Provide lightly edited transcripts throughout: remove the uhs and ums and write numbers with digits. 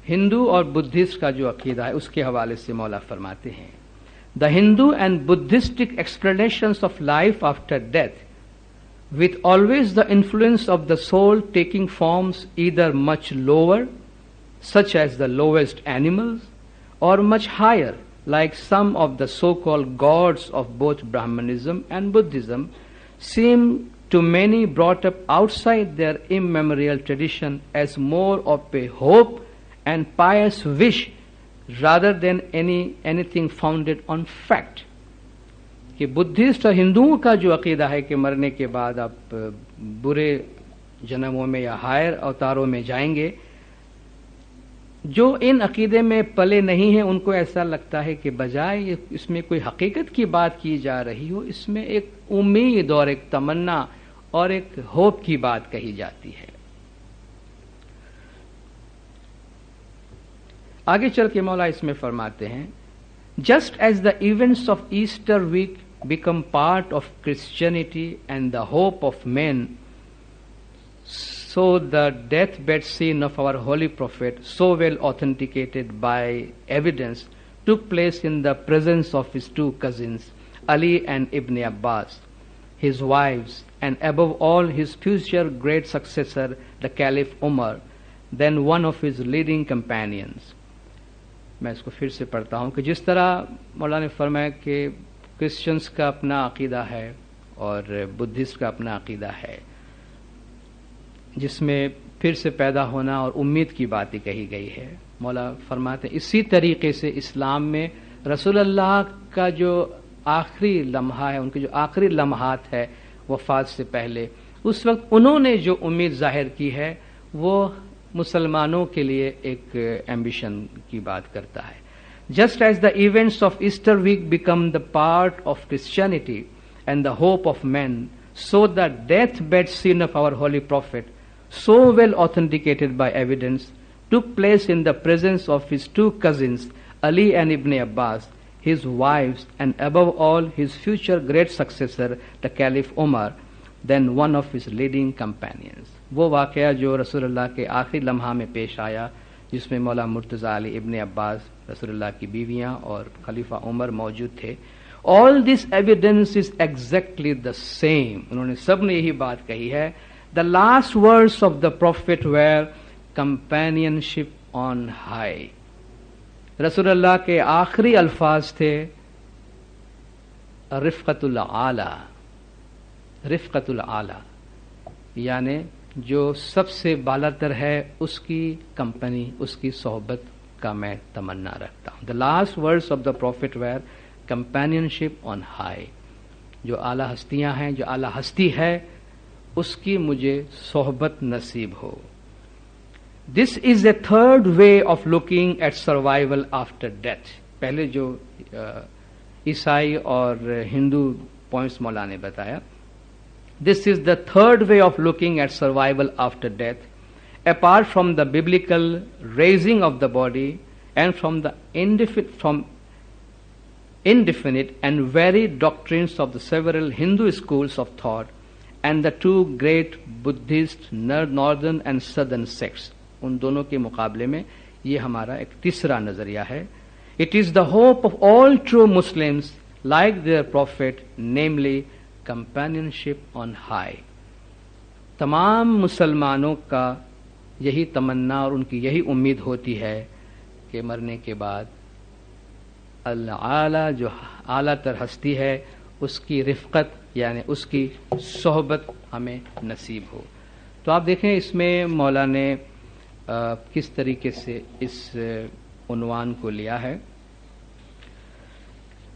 ہندو اور بدھسٹ کا جو عقیدہ ہے اس کے حوالے سے مولا فرماتے ہیں The Hindu and Buddhistic explanations of life after death, with always the influence of the soul taking forms either much lower, such as the lowest animals, or much higher, like some of the so-called gods of both Brahmanism and Buddhism, seem to many brought up outside their immemorial tradition as more of a hope and pious wish rather than anything founded on fact. کہ Buddhist اور ہندوؤں کا جو عقیدہ ہے کہ مرنے کے بعد آپ برے جنموں میں یا ہائر اوتاروں میں جائیں گے، جو ان عقیدے میں پلے نہیں ہیں ان کو ایسا لگتا ہے کہ بجائے اس میں کوئی حقیقت کی بات کی جا رہی ہو، اس میں ایک امید اور ایک تمنا اور ایک ہوپ کی بات کہی جاتی ہے. آگے چل کے مولا اس میں فرماتے ہیں just as the events of Easter week become part of Christianity and the hope of man so the deathbed scene of our holy prophet, so well authenticated by evidence, took place in the presence of his two cousins, Ali and Ibn Abbas, his wives, and above all his future great successor, the Caliph Umar, then one of his leading companions. میں اس کو پھر سے پڑھتا ہوں کہ جس طرح مولانا نے فرمایا کہ کرسچنس کا اپنا عقیدہ ہے اور بدھسٹ کا اپنا عقیدہ ہے، جس میں پھر سے پیدا ہونا اور امید کی باتیں کہی گئی ہے. مولا فرماتے ہیں اسی طریقے سے اسلام میں رسول اللہ کا جو آخری لمحہ ہے، ان کے جو آخری لمحات ہے وفات سے پہلے، اس وقت انہوں نے جو امید ظاہر کی ہے وہ مسلمانوں کے لیے ایک ایمبیشن کی بات کرتا ہے. Just as the events of Easter week become the part of Christianity and the hope of man, so the deathbed scene of our holy prophet, so well authenticated by evidence, took place in the presence of his two cousins, Ali and Ibn Abbas, his wives, and above all his future great successor, the Caliph Umar, then one of his leading companions. وہ واقعہ جو رسول اللہ کے آخری لمحہ میں پیش آیا، جس میں مولا مرتضی علی، ابن عباس، رسول اللہ کی بیویاں اور خلیفہ عمر موجود تھے. All this evidence is exactly the same. انہوں نے سب نے یہی بات کہی ہے. The last words of the prophet were companionship on high. رسول اللہ کے آخری الفاظ تھے رفقت العالی، رفقت العالی، یعنی جو سب سے بالاتر ہے اس کی کمپنی، اس کی صحبت کا میں تمنا رکھتا ہوں. The last words of the prophet were companionship on high. جو اعلیٰ ہستیاں ہیں، جو اعلیٰ ہستی ہے اس کی مجھے صحبت نصیب ہو. This is a third way of looking at survival after death. پہلے جو عیسائی اور ہندو پوائنٹس مولا نے بتایا. This is the third way of looking at survival after death, apart from the biblical raising of the body and from the indefinite and varied doctrines of the several Hindu schools of thought and the two great Buddhist northern and southern sects. ان دونوں کے مقابلے میں یہ ہمارا ایک تیسرا نظریہ ہے. It is the hope of all true Muslims, like their prophet, namely companionship on high. تمام مسلمانوں کا یہی تمنا اور ان کی یہی امید ہوتی ہے کہ مرنے کے بعد الاعلیٰ، جو اعلیٰ تر ہستی ہے، اس کی رفقت یعنی اس کی صحبت ہمیں نصیب ہو. تو آپ دیکھیں اس میں مولا نے کس طریقے سے اس عنوان کو لیا ہے.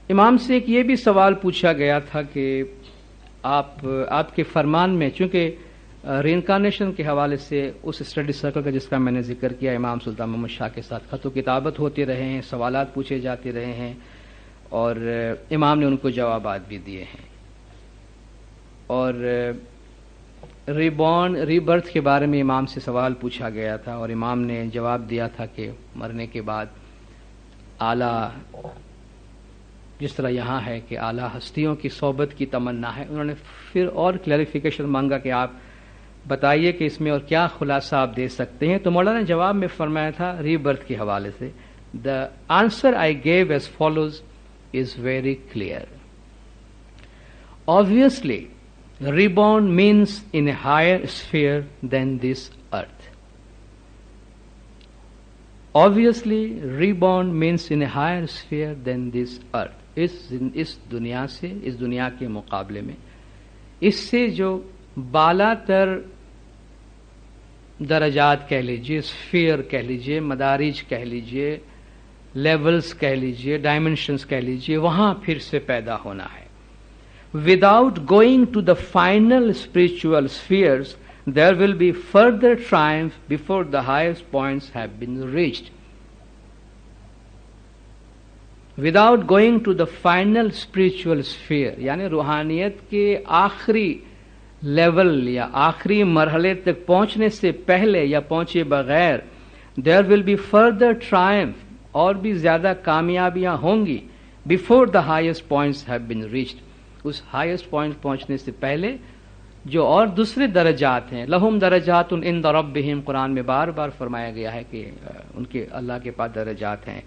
امام سے ایک یہ بھی سوال پوچھا گیا تھا کہ آپ کے فرمان میں، چونکہ ری انکارنیشن کے حوالے سے اس اسٹڈی سرکل کا جس کا میں نے ذکر کیا، امام سلطان محمد شاہ کے ساتھ خط و کتابت ہوتے رہے ہیں، سوالات پوچھے جاتے رہے ہیں اور امام نے ان کو جوابات بھی دیے ہیں. اور ری برتھ کے بارے میں امام سے سوال پوچھا گیا تھا اور امام نے جواب دیا تھا کہ مرنے کے بعد اعلیٰ، جس طرح یہاں ہے کہ اعلیٰ ہستیوں کی صحبت کی تمنا ہے. انہوں نے پھر اور کلیریفیکیشن مانگا کہ آپ بتائیے کہ اس میں اور کیا خلاصہ آپ دے سکتے ہیں. تو مولانا نے جواب میں فرمایا تھا ری برتھ کے حوالے سے, the answer I gave as follows is very clear. Obviously, reborn means in a higher sphere than this earth. Obviously, reborn means in a higher sphere than this earth. اس دنیا سے, اس دنیا کے مقابلے میں, اس سے جو بالا تر درجات کہہ لیجئے, اسفیئر کہہ لیجئے, مدارج کہہ لیجئے, لیولز کہہ لیجئے, ڈائمینشنز کہہ لیجئے, وہاں پھر سے پیدا ہونا ہے. Without going to the final spiritual spheres, there will be further triumph before the highest points have been reached. Without going to the final spiritual sphere, یعنی روحانیت کے آخری لیول یا آخری مرحلے تک پہنچنے سے پہلے یا پہنچے بغیر, there will be further triumph, اور بھی زیادہ کامیابیاں ہوں گی, before the highest points have been reached. اس ہائیسٹ پوائنٹ پہنچنے سے پہلے جو اور دوسرے درجات ہیں, لہم درجات عند ربہم, قرآن میں بار بار فرمایا گیا ہے کہ ان کے اللہ کے پاس درجات ہیں,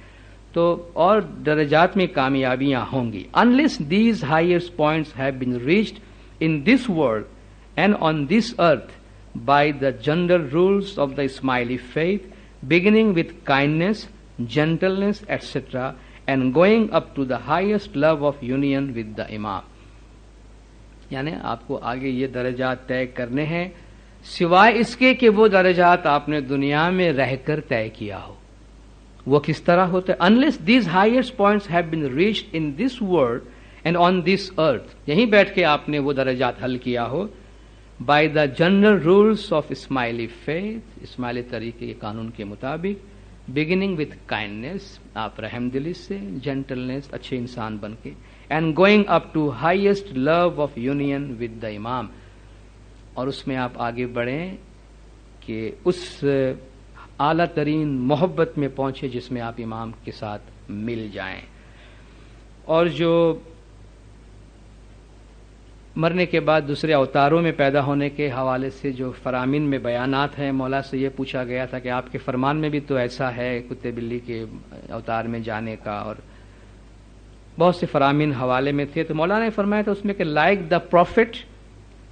تو اور درجات میں کامیابیاں ہوں گی. Unless these highest points have been reached in this world and on this earth by the general rules of the Ismaili faith, beginning with kindness, gentleness, etc., and going up to the highest love of union with the Imam. یعنی آپ کو آگے یہ درجات طے کرنے ہیں, سوائے اس کے کہ وہ درجات آپ نے دنیا میں رہ کر طے کیا ہو. وہ کس طرح ہوتے ہیں؟ Unless these highest points have been reached in this world and on this earth, یہیں بیٹھ کے آپ نے وہ درجات حل کیا ہو, by the general rules of Ismaili faith, اسماعیلی طریقے کے قانون کے مطابق, beginning with kindness, آپ رحم دلی سے, gentleness, اچھے انسان بن کے, and going up to highest love of union with the Imam, اور اس میں آپ آگے بڑھیں کہ اس اعلیٰ ترین محبت میں پہنچے جس میں آپ امام کے ساتھ مل جائیں. اور جو مرنے کے بعد دوسرے اوتاروں میں پیدا ہونے کے حوالے سے جو فرامین میں بیانات ہیں, مولا سے یہ پوچھا گیا تھا کہ آپ کے فرمان میں بھی تو ایسا ہے کتے بلی کے اوتار میں جانے کا, اور بہت سے فرامین حوالے میں تھے. تو مولا نے فرمایا تھا اس میں کہ like the prophet,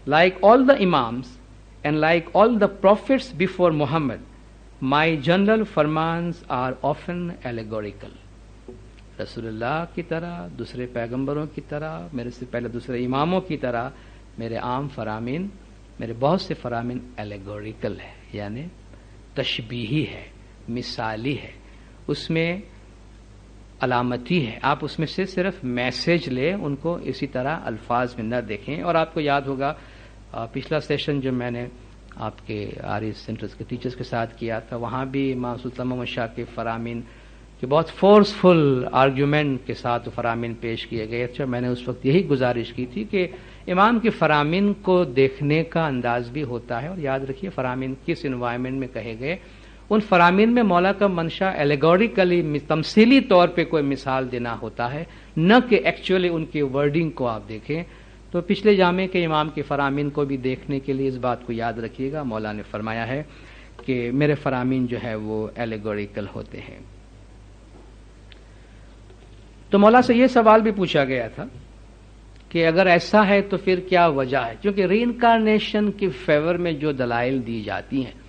like all the imams and like all the prophets before Muhammad, my general فرمانز آر آفن ایلیگوریکل. رسول اللہ کی طرح, دوسرے پیغمبروں کی طرح, میرے سے پہلے دوسرے اماموں کی طرح میرے عام فرامین, میرے بہت سے فرامین ایلیگوریکل ہے, یعنی تشبیہی ہے, مثالی ہے, اس میں علامتی ہے. آپ اس میں سے صرف میسج لیں, ان کو اسی طرح الفاظ میں نہ دیکھیں. اور آپ کو یاد ہوگا پچھلا سیشن جو میں نے آپ کے آری سینٹرز کے ٹیچرز کے ساتھ کیا تھا, وہاں بھی امام سلطان محمد شاہ کے فرامین کہ بہت فورسفل آرگیومنٹ کے ساتھ فرامین پیش کیے گئے. اچھا, میں نے اس وقت یہی گزارش کی تھی کہ امام کے فرامین کو دیکھنے کا انداز بھی ہوتا ہے, اور یاد رکھیے فرامین کس انوائرمنٹ میں کہے گئے. ان فرامین میں مولا کا منشا ایلیگوریکلی, تمثیلی طور پہ کوئی مثال دینا ہوتا ہے, نہ کہ ایکچولی ان کی ورڈنگ کو آپ دیکھیں. تو پچھلے جامع کے امام کے فرامین کو بھی دیکھنے کے لیے اس بات کو یاد رکھیے گا, مولا نے فرمایا ہے کہ میرے فرامین جو ہے وہ ایلیگوریکل ہوتے ہیں. تو مولا سے یہ سوال بھی پوچھا گیا تھا کہ اگر ایسا ہے تو پھر کیا وجہ ہے, کیونکہ ری انکارنیشن کی فیور میں جو دلائل دی جاتی ہیں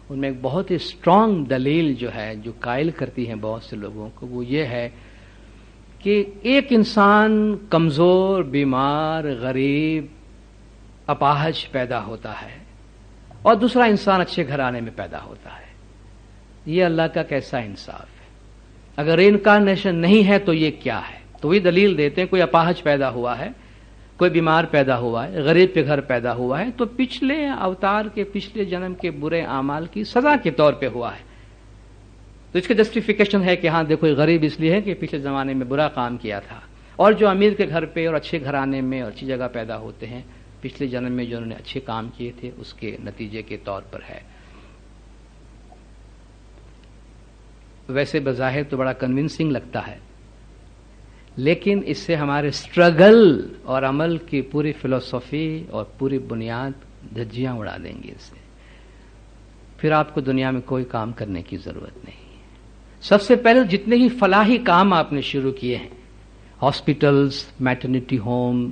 ان میں ایک بہت ہی اسٹرانگ دلیل جو ہے, جو قائل کرتی ہیں بہت سے لوگوں کو, وہ یہ ہے کہ ایک انسان کمزور, بیمار, غریب, اپاہج پیدا ہوتا ہے, اور دوسرا انسان اچھے گھرانے میں پیدا ہوتا ہے. یہ اللہ کا کیسا انصاف ہے؟ اگر ری انکارنیشن نہیں ہے تو یہ کیا ہے؟ تو وہی دلیل دیتے ہیں, کوئی اپاہج پیدا ہوا ہے, کوئی بیمار پیدا ہوا ہے, غریب کے گھر پیدا ہوا ہے, تو پچھلے اوتار کے, پچھلے جنم کے برے اعمال کی سزا کے طور پہ ہوا ہے. تو اس کا جسٹیفیکیشن ہے کہ ہاں دیکھو, غریب اس لیے ہے کہ پچھلے زمانے میں برا کام کیا تھا, اور جو امیر کے گھر پہ اور اچھے گھرانے میں اور اچھی جگہ پیدا ہوتے ہیں, پچھلے جنم میں جو انہوں نے اچھے کام کیے تھے اس کے نتیجے کے طور پر ہے. ویسے بظاہر تو بڑا کنونسنگ لگتا ہے, لیکن اس سے ہمارے اسٹرگل اور عمل کی پوری فلسفی اور پوری بنیاد دھجیاں اڑا دیں گے اس سے. پھر آپ کو دنیا میں کوئی کام کرنے کی ضرورت نہیں. سب سے پہلے جتنے ہی فلاحی کام آپ نے شروع کیے ہیں، ہاسپٹلز، میٹرنٹی ہوم،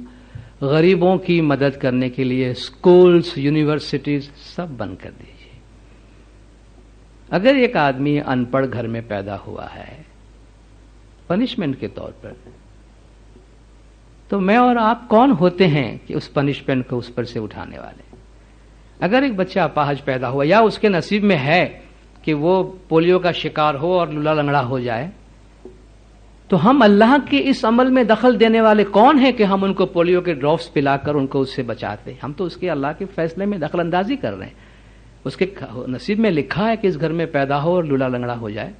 غریبوں کی مدد کرنے کے لیے اسکولز، یونیورسٹیز، سب بند کر دیجیے. اگر ایک آدمی ان پڑھ گھر میں پیدا ہوا ہے پنشمنٹ کے طور پر، تو میں اور آپ کون ہوتے ہیں کہ اس پنشمنٹ کو اس پر سے اٹھانے والے؟ اگر ایک بچہ اپاہج پیدا ہوا یا اس کے نصیب میں ہے کہ وہ پولیو کا شکار ہو اور لولا لنگڑا ہو جائے، تو ہم اللہ کے اس عمل میں دخل دینے والے کون ہیں کہ ہم ان کو پولیو کے ڈراپس پلا کر ان کو اس سے بچاتے؟ ہم تو اس کے اللہ کے فیصلے میں دخل اندازی کر رہے ہیں. اس کے نصیب میں لکھا ہے کہ اس گھر میں پیدا ہو اور لولا لنگڑا ہو جائے.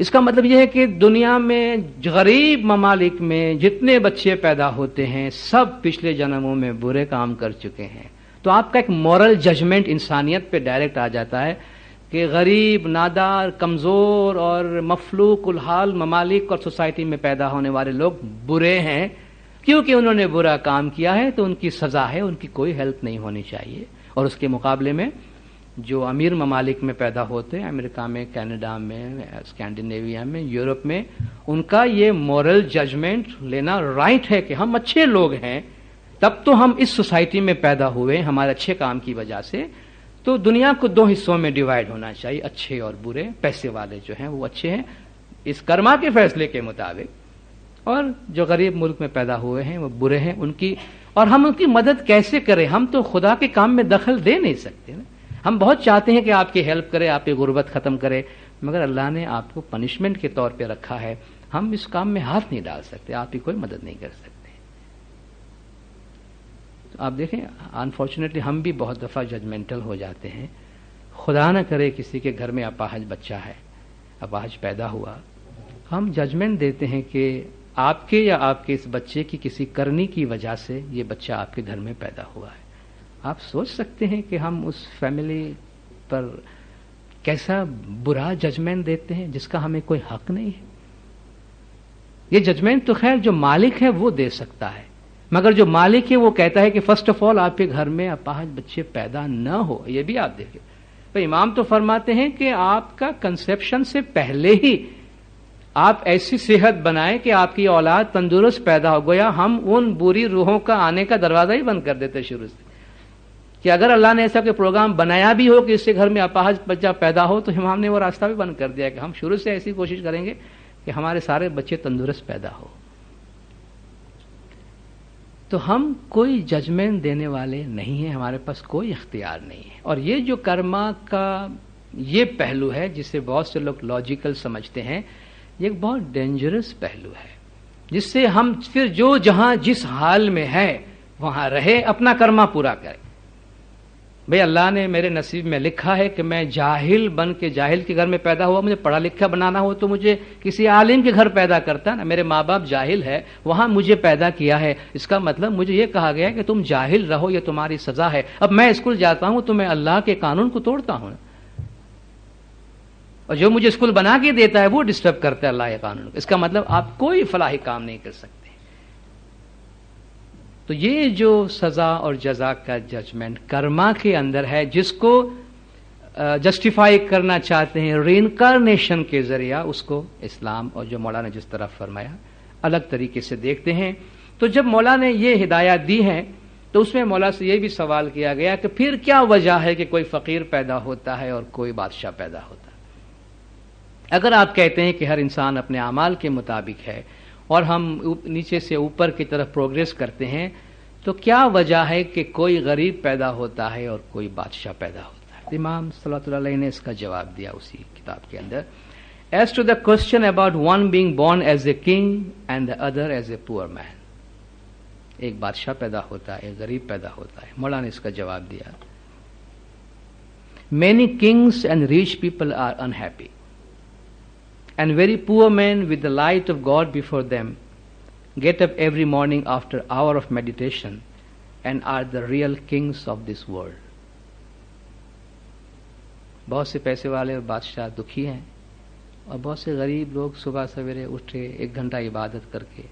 اس کا مطلب یہ ہے کہ دنیا میں غریب ممالک میں جتنے بچے پیدا ہوتے ہیں سب پچھلے جنموں میں برے کام کر چکے ہیں. تو آپ کا ایک مورل ججمنٹ انسانیت پہ ڈائریکٹ آ جاتا ہے کہ غریب، نادار، کمزور اور مفلوق الحال ممالک اور سوسائٹی میں پیدا ہونے والے لوگ برے ہیں کیونکہ انہوں نے برا کام کیا ہے، تو ان کی سزا ہے، ان کی کوئی ہیلپ نہیں ہونی چاہیے. اور اس کے مقابلے میں جو امیر ممالک میں پیدا ہوتے ہیں، امریکہ میں، کینیڈا میں، اسکینڈینیویا میں، یورپ میں، ان کا یہ مورل ججمنٹ لینا رائٹ ہے کہ ہم اچھے لوگ ہیں، تب تو ہم اس سوسائٹی میں پیدا ہوئے ہمارے اچھے کام کی وجہ سے. تو دنیا کو دو حصوں میں ڈیوائیڈ ہونا چاہیے، اچھے اور برے. پیسے والے جو ہیں وہ اچھے ہیں اس کرما کے فیصلے کے مطابق، اور جو غریب ملک میں پیدا ہوئے ہیں وہ برے ہیں. ان کی اور ہم ان کی مدد کیسے کریں؟ ہم تو خدا کے کام میں دخل دے نہیں سکتے نا. ہم بہت چاہتے ہیں کہ آپ کی ہیلپ کرے، آپ کی غربت ختم کرے، مگر اللہ نے آپ کو پنشمنٹ کے طور پہ رکھا ہے. ہم اس کام میں ہاتھ نہیں ڈال سکتے، آپ کی کوئی مدد نہیں کر سکتے. تو آپ دیکھیں انفارچونیٹلی ہم بھی بہت دفعہ ججمنٹل ہو جاتے ہیں. خدا نہ کرے کسی کے گھر میں اپاہج بچہ ہے، اپاہج پیدا ہوا، ہم ججمنٹ دیتے ہیں کہ آپ کے یا آپ کے اس بچے کی کسی کرنی کی وجہ سے یہ بچہ آپ کے گھر میں پیدا ہوا ہے. آپ سوچ سکتے ہیں کہ ہم اس فیملی پر کیسا برا ججمنٹ دیتے ہیں جس کا ہمیں کوئی حق نہیں ہے. یہ ججمنٹ تو خیر جو مالک ہے وہ دے سکتا ہے، مگر جو مالک ہے وہ کہتا ہے کہ فرسٹ آف آل آپ کے گھر میں اپاہج بچے پیدا نہ ہو. یہ بھی آپ دیکھیں تو امام تو فرماتے ہیں کہ آپ کا کنسیپشن سے پہلے ہی آپ ایسی صحت بنائیں کہ آپ کی اولاد تندرست پیدا ہو. گویا ہم ان بری روحوں کا آنے کا دروازہ ہی بند کر دیتے شروع سے، کہ اگر اللہ نے ایسا کوئی پروگرام بنایا بھی ہو کہ اس سے گھر میں اپاہج بچہ پیدا ہو تو امام نے وہ راستہ بھی بند کر دیا کہ ہم شروع سے ایسی کوشش کریں گے کہ ہمارے سارے بچے تندرست پیدا ہو. تو ہم کوئی ججمنٹ دینے والے نہیں ہیں، ہمارے پاس کوئی اختیار نہیں ہے. اور یہ جو کرما کا یہ پہلو ہے جسے بہت سے لوگ لاجیکل سمجھتے ہیں، یہ ایک بہت ڈینجرس پہلو ہے جس سے ہم پھر جو جہاں جس حال میں ہے وہاں رہے، اپنا کرما پورا کرے. بھئی اللہ نے میرے نصیب میں لکھا ہے کہ میں جاہل بن کے جاہل کے گھر میں پیدا ہوا، مجھے پڑھا لکھا بنانا ہو تو مجھے کسی عالم کے گھر پیدا کرتا نا. میرے ماں باپ جاہل ہے، وہاں مجھے پیدا کیا ہے، اس کا مطلب مجھے یہ کہا گیا کہ تم جاہل رہو، یہ تمہاری سزا ہے. اب میں اسکول جاتا ہوں تو میں اللہ کے قانون کو توڑتا ہوں، اور جو مجھے اسکول بنا کے دیتا ہے وہ ڈسٹرب کرتا ہے اللہ کے قانون کو. اس کا مطلب آپ کوئی فلاحی کام نہیں کر سکتے. تو یہ جو سزا اور جزا کا ججمنٹ کرما کے اندر ہے، جس کو جسٹیفائی کرنا چاہتے ہیں ری انکارنیشن کے ذریعہ، اس کو اسلام اور جو مولا نے جس طرح فرمایا الگ طریقے سے دیکھتے ہیں. تو جب مولا نے یہ ہدایات دی ہیں تو اس میں مولا سے یہ بھی سوال کیا گیا کہ پھر کیا وجہ ہے کہ کوئی فقیر پیدا ہوتا ہے اور کوئی بادشاہ پیدا ہوتا ہے؟ اگر آپ کہتے ہیں کہ ہر انسان اپنے اعمال کے مطابق ہے اور ہم نیچے سے اوپر کی طرف پروگریس کرتے ہیں، تو کیا وجہ ہے کہ کوئی غریب پیدا ہوتا ہے اور کوئی بادشاہ پیدا ہوتا ہے؟ امام صلی اللہ علیہ نے اس کا جواب دیا اسی کتاب کے اندر. As to the question about one being born as a king and the other as a poor man، ایک بادشاہ پیدا ہوتا ہے، ایک غریب پیدا ہوتا ہے. مولا نے اس کا جواب دیا، many kings and rich people are unhappy and very poor men with the light of God before them get up every morning after hour of meditation and are the real kings of this world. بہت سے پیسے والے اور بادشاہ دکھی ہیں، اور بہت سے غریب لوگ صبح سویرے اٹھے 1 گھنٹہ عبادت کر کے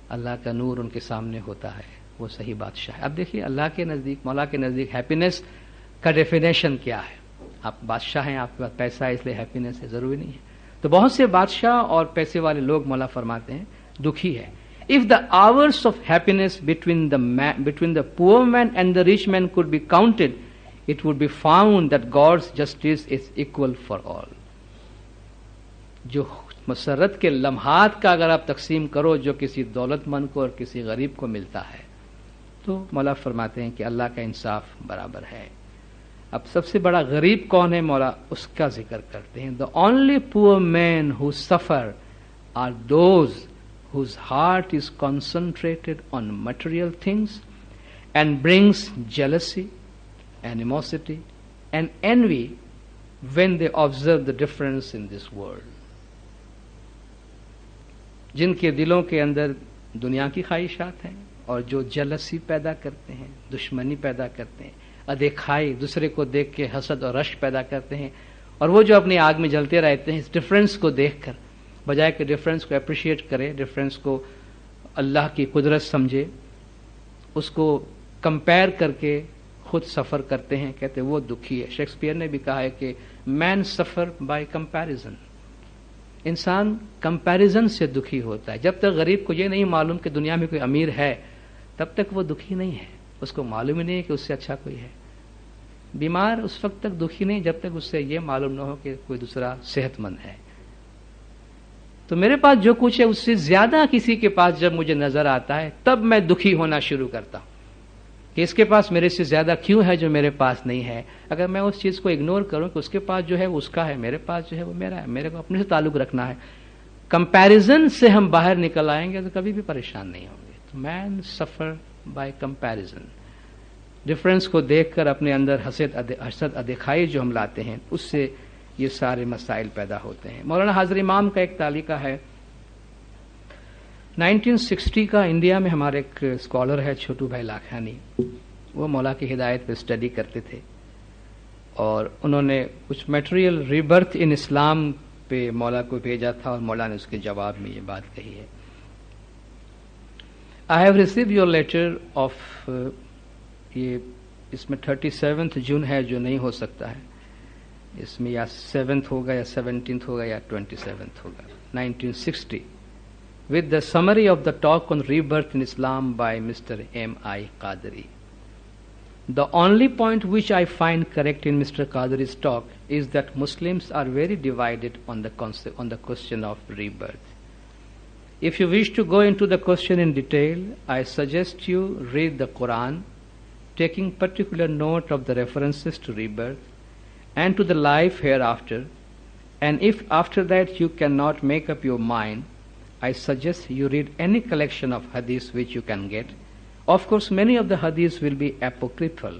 اللہ کا نور ان کے سامنے ہوتا ہے، وہ صحیح بادشاہ ہے. اب دیکھیے اللہ کے نزدیک، مولا کے نزدیک ہیپینس کا ڈیفینیشن کیا ہے؟ آپ بادشاہ ہیں، آپ کے پاس پیسہ ہے اس لیے ہیپینس ہے، ضروری نہیں ہے. تو بہت سے بادشاہ اور پیسے والے لوگ مولا فرماتے ہیں دکھی ہے. If the hours of happiness between the poor man and the rich man could be counted, it would be found that God's justice is equal for all. جو مسرت کے لمحات کا اگر آپ تقسیم کرو جو کسی دولت مند کو اور کسی غریب کو ملتا ہے، تو مولا فرماتے ہیں کہ اللہ کا انصاف برابر ہے. اب سب سے بڑا غریب کون ہے؟ مولا اس کا ذکر کرتے ہیں. The only poor men who suffer are those whose heart is concentrated on material things and brings jealousy, animosity and envy when they observe the difference in this world. جن کے دلوں کے اندر دنیا کی خواہشات ہیں اور جو جلسی پیدا کرتے ہیں، دشمنی پیدا کرتے ہیں، ادیکھائی، دوسرے کو دیکھ کے حسد اور رشک پیدا کرتے ہیں، اور وہ جو اپنی آگ میں جلتے رہتے ہیں اس ڈفرینس کو دیکھ کر، بجائے کہ ڈفرینس کو اپریشیٹ کرے، ڈفرینس کو اللہ کی قدرت سمجھے، اس کو کمپیئر کر کے خود سفر کرتے ہیں، کہتے ہیں وہ دکھی ہے. شیکسپیئر نے بھی کہا ہے کہ مین سفر بائی کمپیریزن. انسان کمپیریزن سے دکھی ہوتا ہے. جب تک غریب کو یہ نہیں معلوم کہ دنیا میں کوئی امیر ہے تب تک وہ دکھی نہیں ہے. اس کو معلوم ہی نہیں ہے کہ اس سے اچھا کوئی ہے. بیمار اس وقت تک دکھی نہیں جب تک اس سے یہ معلوم نہ ہو کہ کوئی دوسرا صحت مند ہے. تو میرے پاس جو کچھ ہے اس سے زیادہ کسی کے پاس جب مجھے نظر آتا ہے تب میں دکھی ہونا شروع کرتا ہوں کہ اس کے پاس میرے سے زیادہ کیوں ہے جو میرے پاس نہیں ہے. اگر میں اس چیز کو اگنور کروں کہ اس کے پاس جو ہے وہ اس کا ہے، میرے پاس جو ہے وہ میرا ہے، میرے کو اپنے سے تعلق رکھنا ہے، کمپیریزن سے ہم باہر نکل آئیں گے تو کبھی بھی پریشان نہیں ہوں گے. تو مین سفر بائی کمپیریزن. ڈفرینس کو دیکھ کر اپنے اندر حسد ادیکھائی جو ہم لاتے ہیں اس سے یہ سارے مسائل پیدا ہوتے ہیں. مولانا حاضر امام کا ایک تعلیقہ ہے 1960 کا. انڈیا میں ہمارے ایک اسکالر ہے چھوٹو بھائی لاکھانی، وہ مولا کی ہدایت پہ اسٹڈی کرتے تھے اور انہوں نے کچھ میٹیریل ریبرتھ ان اسلام پہ مولا کو بھیجا تھا اور مولا نے اس کے جواب میں یہ بات کہی ہے. I have received your letter of یہ اس میں 37 جون ہے جو نہیں ہو سکتا ہے، اس میں یا 7 ہوگا یا 17 ہوگا یا 27 ہوگا 1960 with the summary of the talk on rebirth in Islam by Mr. M.I. Qadri. The only point which I find correct in Mr. Qadri's talk is that Muslims are very divided on the question of rebirth. If you wish to go into the question in detail, I suggest you read the Quran, taking particular note of the references to rebirth and to the life hereafter, and if after that you cannot make up your mind, I suggest you read any collection of hadiths which you can get. Of course, many of the hadiths will be apocryphal,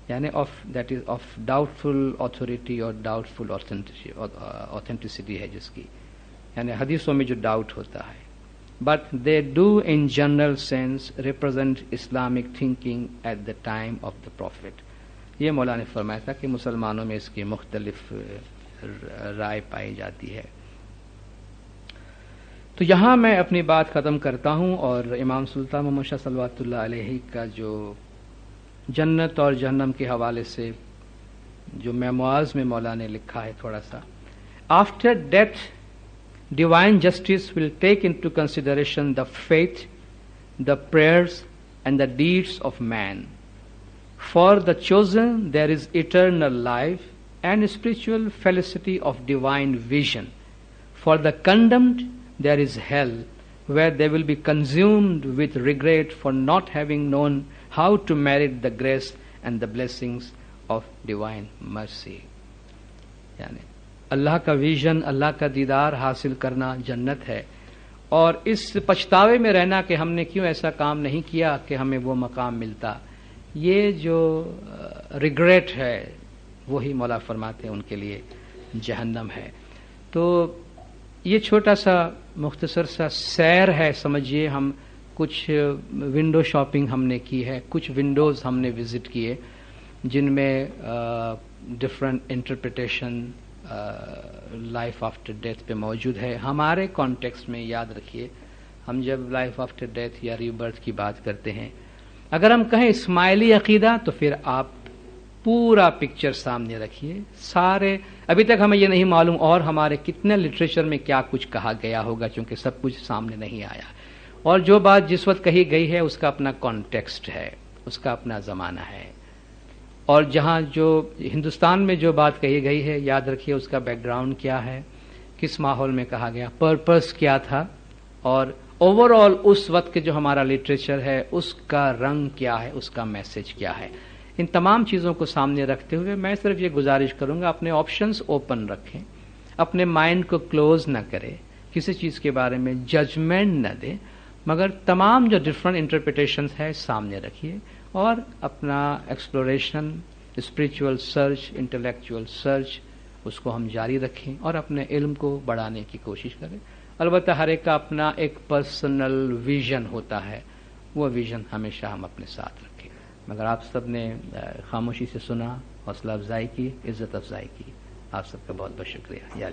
that is of doubtful authority or doubtful authenticity ہے جس کی، یعنی حدیثوں میں جو doubt ہوتا ہے. But they do in general sense represent Islamic thinking at the time of the Prophet. یہ مولا نے فرمایا تھا کہ مسلمانوں میں اس کی مختلف رائے پائی جاتی ہے. تو یہاں میں اپنی بات ختم کرتا ہوں اور امام سلطان محمد شاہ صلوات اللہ علیہ کا جو جنت اور جہنم کے حوالے سے جو میموائرز میں مولا نے لکھا ہے تھوڑا سا. After death, divine justice will take into consideration the faith, the prayers, and the deeds of man. For the chosen there is eternal life and spiritual felicity of divine vision. For the condemned there is hell, where they will be consumed with regret for not having known how to merit the grace and the blessings of divine mercy. یعنی اللہ کا vision, اللہ کا دیدار حاصل کرنا جنت ہے، اور اس پچھتاوے میں رہنا کہ ہم نے کیوں ایسا کام نہیں کیا کہ ہمیں وہ مقام ملتا، یہ جو ریگریٹ ہے وہی مولا فرماتے ہیں ان کے لیے جہنم ہے. تو یہ چھوٹا سا مختصر سا سیر ہے، سمجھیے ہم کچھ ونڈو شاپنگ ہم نے کی ہے، کچھ ونڈوز ہم نے وزٹ کیے جن میں different interpretation life after death پہ موجود ہے. ہمارے کانٹیکسٹ میں یاد رکھیے ہم جب لائف آفٹر ڈیتھ یا ری برتھ کی بات کرتے ہیں، اگر ہم کہیں اسماعیلی عقیدہ تو پھر آپ پورا پکچر سامنے رکھیے. سارے ابھی تک ہمیں یہ نہیں معلوم اور ہمارے کتنے لٹریچر میں کیا کچھ کہا گیا ہوگا، چونکہ سب کچھ سامنے نہیں آیا. اور جو بات جس وقت کہی گئی ہے اس کا اپنا کانٹیکسٹ ہے، اس کا اپنا زمانہ ہے. اور جہاں جو ہندوستان میں جو بات کہی گئی ہے، یاد رکھیے اس کا بیک گراؤنڈ کیا ہے، کس ماحول میں کہا گیا، پرپس کیا تھا، اور اوور آل اس وقت کے جو ہمارا لٹریچر ہے اس کا رنگ کیا ہے، اس کا میسج کیا ہے. ان تمام چیزوں کو سامنے رکھتے ہوئے میں صرف یہ گزارش کروں گا، اپنے آپشنز اوپن رکھیں، اپنے مائنڈ کو کلوز نہ کریں، کسی چیز کے بارے میں ججمنٹ نہ دیں، مگر تمام جو ڈفرنٹ انٹرپریٹیشنز ہے سامنے رکھیے اور اپنا exploration, spiritual search, intellectual search اس کو ہم جاری رکھیں اور اپنے علم کو بڑھانے کی کوشش کریں. البتہ ہر ایک کا اپنا ایک پرسنل ویژن ہوتا ہے، وہ ویژن ہمیشہ ہم اپنے ساتھ رکھیں. مگر آپ سب نے خاموشی سے سنا، حوصلہ افزائی کی، عزت افزائی کی، آپ سب کا بہت بہت شکریہ.